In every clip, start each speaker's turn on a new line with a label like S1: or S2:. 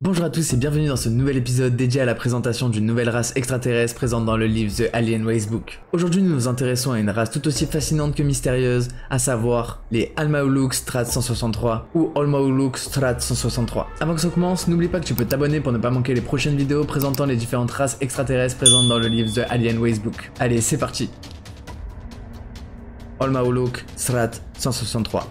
S1: Bonjour à tous et bienvenue dans ce nouvel épisode dédié à la présentation d'une nouvelle race extraterrestre présente dans le livre The Alien Racebook. Aujourd'hui nous nous intéressons à une race tout aussi fascinante que mystérieuse, à savoir les Al-Maoulouk Strat 163 ou Al-Maoulouk Strat 163. Avant que ça commence, n'oublie pas que tu peux t'abonner pour ne pas manquer les prochaines vidéos présentant les différentes races extraterrestres présentes dans le livre The Alien Racebook. Allez, c'est parti. Al-Maoulouk Strat 163.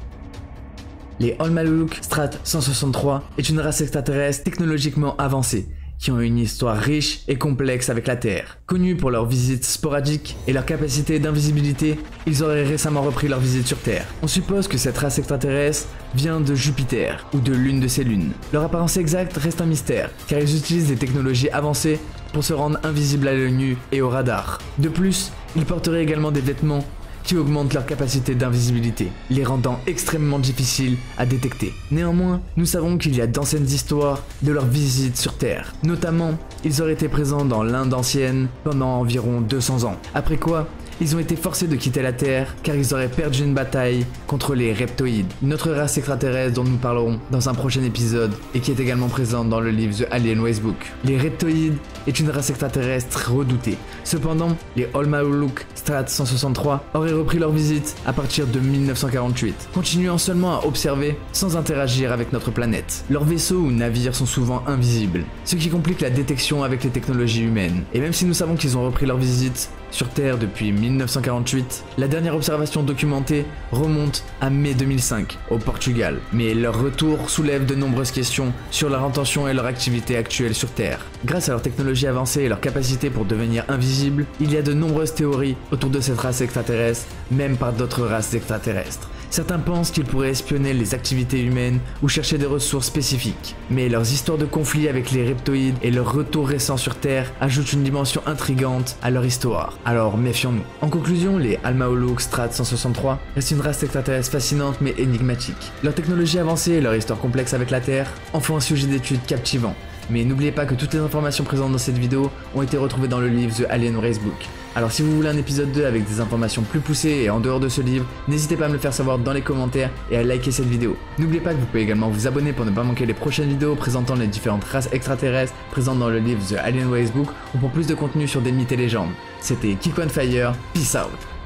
S1: Les Al-Maoulouk Strat 163 est une race extraterrestre technologiquement avancée, qui ont une histoire riche et complexe avec la Terre. Connus pour leurs visites sporadiques et leur capacité d'invisibilité, ils auraient récemment repris leur visite sur Terre. On suppose que cette race extraterrestre vient de Jupiter, ou de l'une de ses lunes. Leur apparence exacte reste un mystère, car ils utilisent des technologies avancées pour se rendre invisibles à l'œil nu et au radar. De plus, ils porteraient également des vêtements qui augmentent leur capacité d'invisibilité, les rendant extrêmement difficiles à détecter. Néanmoins, nous savons qu'il y a d'anciennes histoires de leur visite sur Terre. Notamment, ils auraient été présents dans l'Inde ancienne pendant environ 200 ans. Après quoi, ils ont été forcés de quitter la Terre car ils auraient perdu une bataille contre les reptoïdes, une autre race extraterrestre dont nous parlerons dans un prochain épisode et qui est également présente dans le livre The Alien Racebook. Les reptoïdes est une race extraterrestre redoutée. Cependant, les Al-Maoulouk Strat 163 auraient repris leur visite à partir de 1948, continuant seulement à observer sans interagir avec notre planète. Leurs vaisseaux ou navires sont souvent invisibles, ce qui complique la détection avec les technologies humaines. Et même si nous savons qu'ils ont repris leur visite sur Terre depuis 1948, la dernière observation documentée remonte à mai 2005 au Portugal. Mais leur retour soulève de nombreuses questions sur leur intention et leur activité actuelle sur Terre. Grâce à leur technologie avancée et leur capacité pour devenir invisibles, il y a de nombreuses théories autour de cette race extraterrestre, même par d'autres races extraterrestres. Certains pensent qu'ils pourraient espionner les activités humaines ou chercher des ressources spécifiques. Mais leurs histoires de conflits avec les reptoïdes et leur retour récent sur Terre ajoutent une dimension intrigante à leur histoire. Alors méfions-nous. En conclusion, les Al-Maoulouk Strat 163 restent une race extraterrestre fascinante mais énigmatique. Leur technologie avancée et leur histoire complexe avec la Terre en font un sujet d'étude captivant. Mais n'oubliez pas que toutes les informations présentes dans cette vidéo ont été retrouvées dans le livre The Alien Racebook. Alors si vous voulez un épisode 2 avec des informations plus poussées et en dehors de ce livre, n'hésitez pas à me le faire savoir dans les commentaires et à liker cette vidéo. N'oubliez pas que vous pouvez également vous abonner pour ne pas manquer les prochaines vidéos présentant les différentes races extraterrestres présentes dans le livre The Alien Racebook ou pour plus de contenu sur des mythes et légendes. C'était Kick on Fire, peace out.